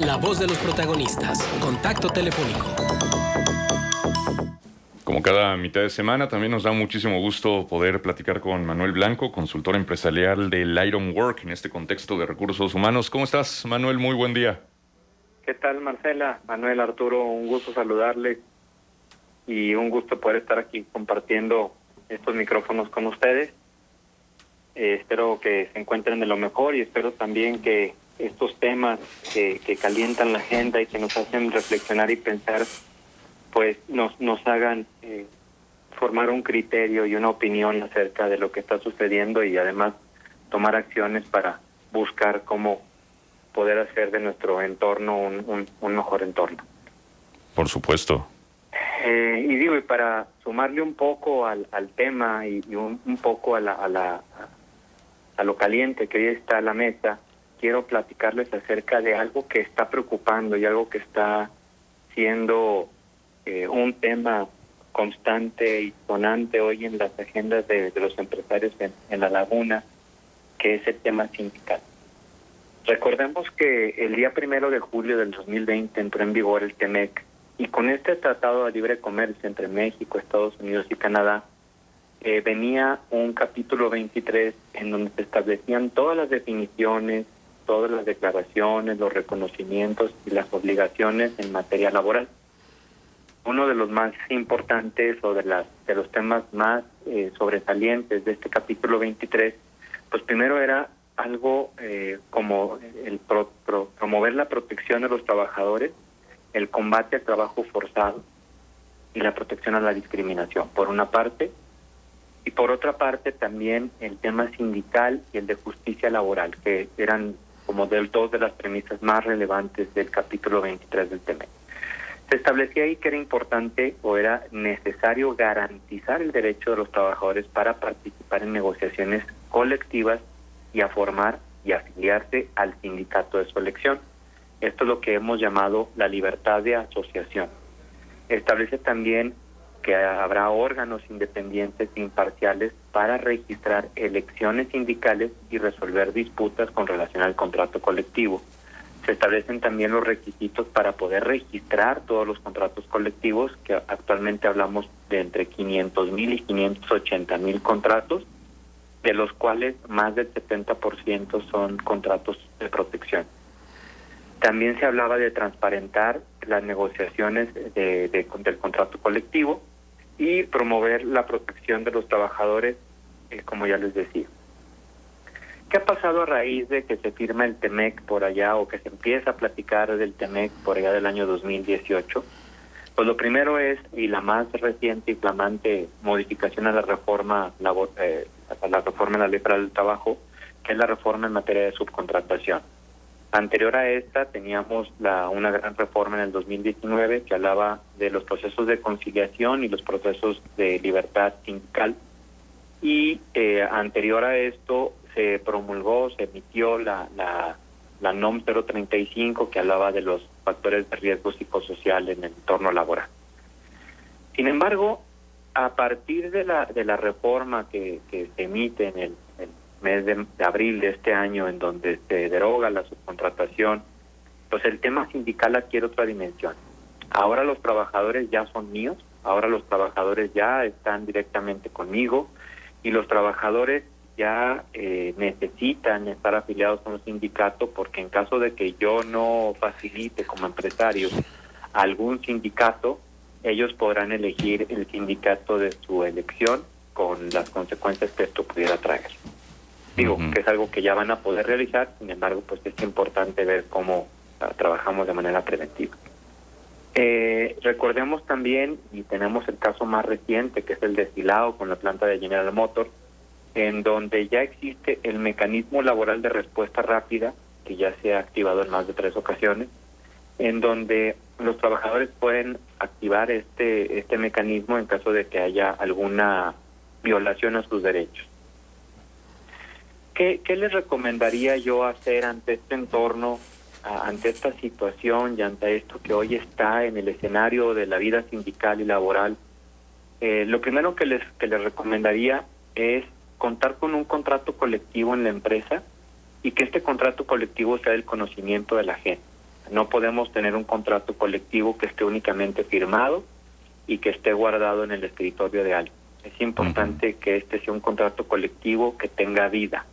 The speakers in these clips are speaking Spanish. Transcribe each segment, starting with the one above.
La voz de los protagonistas. Contacto telefónico. Como cada mitad de semana, también nos da muchísimo gusto poder platicar con Manuel Blanco, consultor empresarial del Ironwork en este contexto de recursos humanos. ¿Cómo estás, Manuel? Muy buen día. ¿Qué tal, Marcela? Manuel, Arturo, un gusto saludarles y un gusto poder estar aquí compartiendo estos micrófonos con ustedes. Espero que se encuentren de lo mejor y espero también que estos temas que calientan la agenda y que nos hacen reflexionar y pensar, pues nos hagan formar un criterio y una opinión acerca de lo que está sucediendo y además tomar acciones para buscar cómo poder hacer de nuestro entorno un mejor entorno. Por supuesto. Y para sumarle un poco al tema y un poco a lo caliente que hoy está a la mesa, quiero platicarles acerca de algo que está preocupando y algo que está siendo un tema constante y sonante hoy en las agendas de los empresarios en la laguna, que es el tema sindical. Recordemos que el día 1 de julio del 2020 entró en vigor el TEMEC, y con este Tratado de Libre Comercio entre México, Estados Unidos y Canadá, venía un capítulo 23 en donde se establecían todas las definiciones, todas las declaraciones, los reconocimientos y las obligaciones en materia laboral. Uno de los más importantes o de los temas más sobresalientes de este capítulo 23, pues primero era algo como el promover la protección de los trabajadores, el combate al trabajo forzado y la protección a la discriminación, por una parte, y por otra parte también el tema sindical y el de justicia laboral, que eran como dos de las premisas más relevantes del capítulo 23 del TEMEC. Se establecía ahí que era importante o era necesario garantizar el derecho de los trabajadores para participar en negociaciones colectivas y a formar y afiliarse al sindicato de su elección. Esto es lo que hemos llamado la libertad de asociación. Establece también que habrá órganos independientes e imparciales para registrar elecciones sindicales y resolver disputas con relación al contrato colectivo. Se establecen también los requisitos para poder registrar todos los contratos colectivos, que actualmente hablamos de entre 500,000 y 580,000 contratos, de los cuales más del 70% son contratos de protección. También se hablaba de transparentar las negociaciones del contrato colectivo y promover la protección de los trabajadores, como ya les decía. ¿Qué ha pasado a raíz de que se firma el TEMEC por allá o que se empieza a platicar del TEMEC por allá del año 2018? Pues lo primero es, y la más reciente y flamante modificación a la reforma en la Ley Federal del Trabajo, que es la reforma en materia de subcontratación. Anterior a esta teníamos una gran reforma en el 2019 que hablaba de los procesos de conciliación y los procesos de libertad sindical, y anterior a esto se promulgó, se emitió la NOM 035 que hablaba de los factores de riesgo psicosocial en el entorno laboral. Sin embargo, a partir de la reforma que se emite en el mes de abril de este año, en donde se deroga la subcontratación, pues el tema sindical adquiere otra dimensión. Ahora los trabajadores ya son míos, ahora los trabajadores ya están directamente conmigo, y los trabajadores ya necesitan estar afiliados con un sindicato, porque en caso de que yo no facilite como empresario algún sindicato, ellos podrán elegir el sindicato de su elección con las consecuencias que esto pudiera traer. Digo, que es algo que ya van a poder realizar, sin embargo, pues es importante ver cómo trabajamos de manera preventiva. Recordemos también, y tenemos el caso más reciente, que es el de Silao con la planta de General Motors, en donde ya existe el mecanismo laboral de respuesta rápida, que ya se ha activado en más de 3 ocasiones, en donde los trabajadores pueden activar este mecanismo en caso de que haya alguna violación a sus derechos. ¿Qué les recomendaría yo hacer ante este entorno, ante esta situación y ante esto que hoy está en el escenario de la vida sindical y laboral? Lo primero que les recomendaría es contar con un contrato colectivo en la empresa y que este contrato colectivo sea del conocimiento de la gente. No podemos tener un contrato colectivo que esté únicamente firmado y que esté guardado en el escritorio de alguien. Es importante que este sea un contrato colectivo que tenga vida.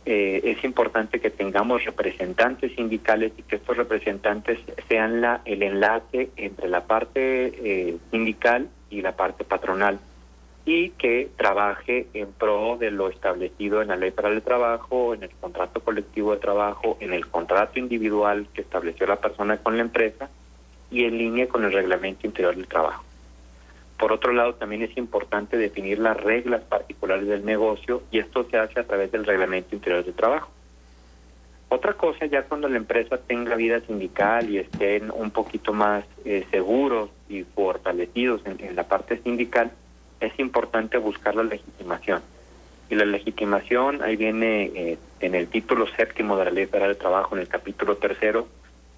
Es importante que tengamos representantes sindicales y que estos representantes sean el enlace entre la parte sindical y la parte patronal, y que trabaje en pro de lo establecido en la Ley Federal del Trabajo, en el contrato colectivo de trabajo, en el contrato individual que estableció la persona con la empresa y en línea con el Reglamento Interior del Trabajo. Por otro lado, también es importante definir las reglas particulares del negocio, y esto se hace a través del Reglamento Interior del Trabajo. Otra cosa, ya cuando la empresa tenga vida sindical y estén un poquito más seguros y fortalecidos en la parte sindical, es importante buscar la legitimación. Y la legitimación, ahí viene en el título 7º de la Ley Federal del Trabajo, en el capítulo 3º,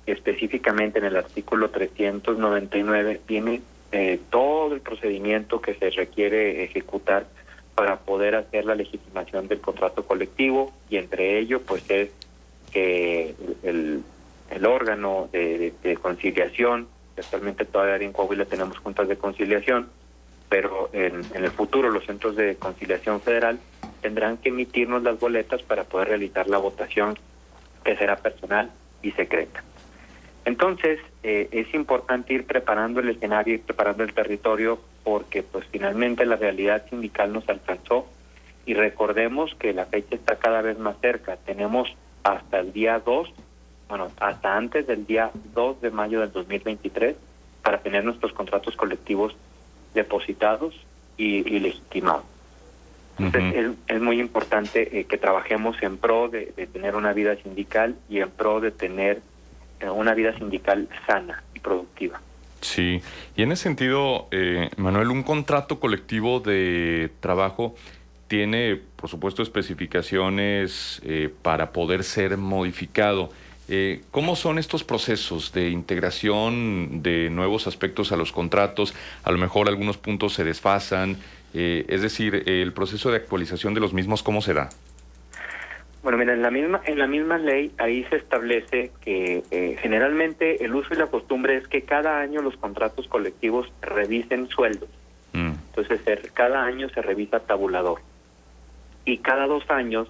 específicamente en el artículo 399, viene todo el procedimiento que se requiere ejecutar para poder hacer la legitimación del contrato colectivo, y entre ello pues es que el órgano de conciliación, que actualmente todavía en Coahuila tenemos juntas de conciliación, pero en el futuro los centros de conciliación federal tendrán que emitirnos las boletas para poder realizar la votación, que será personal y secreta. Entonces, es importante ir preparando el escenario, ir preparando el territorio, porque pues finalmente la realidad sindical nos alcanzó, y recordemos que la fecha está cada vez más cerca. Tenemos hasta el día 2, hasta antes del día 2 de mayo del 2023 para tener nuestros contratos colectivos depositados y legitimados. Entonces, es muy importante que trabajemos en pro de tener una vida sindical y en pro de tener una vida sindical sana y productiva. Sí, y en ese sentido, Manuel, un contrato colectivo de trabajo tiene, por supuesto, especificaciones para poder ser modificado. ¿Cómo son estos procesos de integración de nuevos aspectos a los contratos? A lo mejor algunos puntos se desfasan, es decir, el proceso de actualización de los mismos, ¿cómo se da? Bueno, mira, en la misma ley ahí se establece que generalmente el uso y la costumbre es que cada año los contratos colectivos revisen sueldos. Entonces, cada año se revisa tabulador y cada 2 años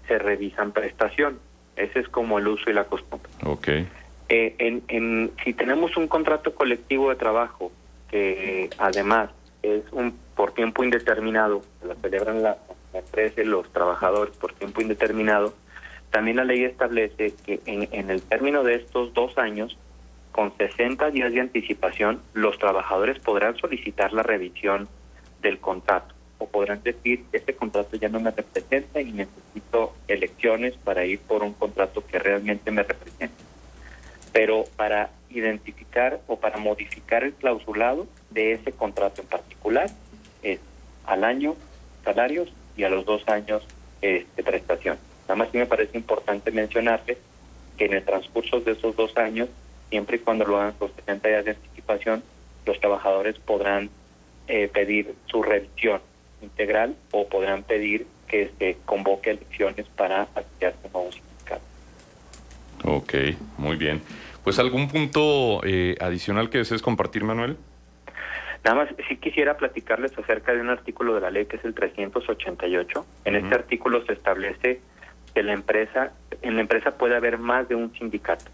se revisan prestaciones. Ese es como el uso y la costumbre. Okay. Si tenemos un contrato colectivo de trabajo que además es por tiempo indeterminado, lo celebran la empresa y los trabajadores por tiempo indeterminado, también la ley establece que en el término de estos 2 años, con 60 días de anticipación, los trabajadores podrán solicitar la revisión del contrato, o podrán decir, este contrato ya no me representa y necesito elecciones para ir por un contrato que realmente me represente. Pero para identificar o para modificar el clausulado de ese contrato en particular, es al año salarios y a los 2 años prestación. Nada más sí me parece importante mencionarles que en el transcurso de esos 2 años, siempre y cuando lo hagan con 60 días de anticipación, los trabajadores podrán pedir su revisión integral o podrán pedir que se convoque elecciones para afiliarse a nuevos sindicatos. Ok, muy bien. Pues algún punto adicional que desees compartir, Manuel. Nada más, sí quisiera platicarles acerca de un artículo de la ley que es el 388. En este artículo se establece que en la empresa puede haber más de un sindicato.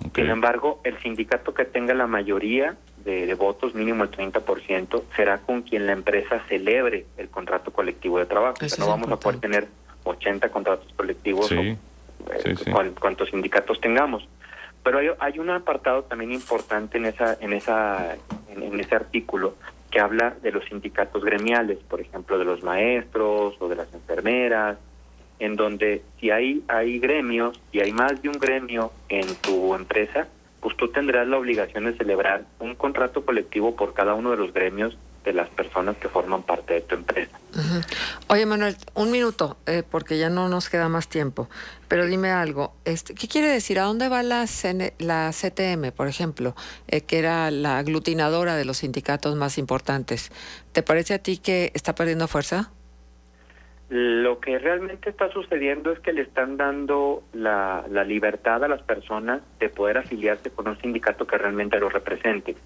Okay. Sin embargo, el sindicato que tenga la mayoría de votos, mínimo el 30%, será con quien la empresa celebre el contrato colectivo de trabajo. O sea, no vamos a poder tener 80 contratos colectivos cuantos sindicatos tengamos. Pero hay un apartado también importante en ese artículo que habla de los sindicatos gremiales, por ejemplo, de los maestros o de las enfermeras, en donde si hay gremios, y hay más de un gremio en tu empresa, pues tú tendrás la obligación de celebrar un contrato colectivo por cada uno de los gremios de las personas que forman parte de tu empresa. Oye, Manuel, un minuto, porque ya no nos queda más tiempo, pero dime algo, ¿qué quiere decir? ¿A dónde va la CTM, por ejemplo, que era la aglutinadora de los sindicatos más importantes? ¿Te parece a ti que está perdiendo fuerza? Lo que realmente está sucediendo es que le están dando la libertad a las personas de poder afiliarse con un sindicato que realmente los represente.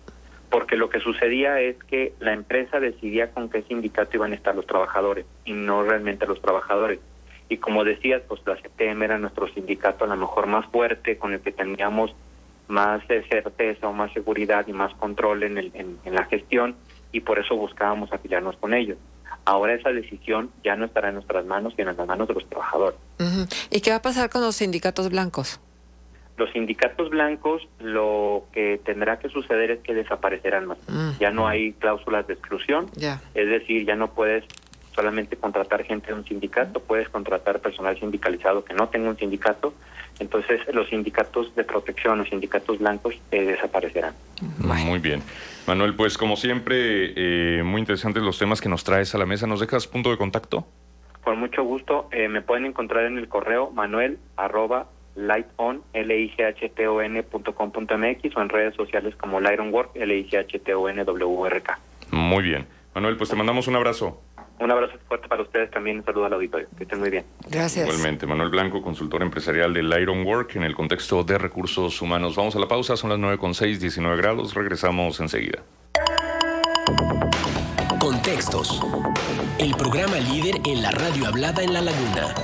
Porque lo que sucedía es que la empresa decidía con qué sindicato iban a estar los trabajadores y no realmente los trabajadores. Y como decías, pues la CTM era nuestro sindicato a lo mejor más fuerte, con el que teníamos más certeza o más seguridad y más control en la gestión, y por eso buscábamos afiliarnos con ellos. Ahora esa decisión ya no estará en nuestras manos, sino en las manos de los trabajadores. Ujú. ¿Y qué va a pasar con los sindicatos blancos? Los sindicatos blancos, lo que tendrá que suceder es que desaparecerán más. Ya no hay cláusulas de exclusión, Ya. es decir, ya no puedes solamente contratar gente de un sindicato, puedes contratar personal sindicalizado que no tenga un sindicato. Entonces los sindicatos de protección, los sindicatos blancos desaparecerán. Muy bien. Manuel, pues como siempre, muy interesantes los temas que nos traes a la mesa. ¿Nos dejas punto de contacto? Con mucho gusto, me pueden encontrar en el correo manuel@lighton.com.mx o en redes sociales como Lightonwork, LIGHTONWRK. Muy bien. Manuel, pues te mandamos un abrazo. Un abrazo fuerte para ustedes también, un saludo al auditorio, que estén muy bien. Gracias. Igualmente, Manuel Blanco, consultor empresarial de Lightonwork en el contexto de recursos humanos. Vamos a la pausa, son las 9:06, 19 grados, regresamos enseguida. Contextos. El programa líder en la radio hablada en La Laguna.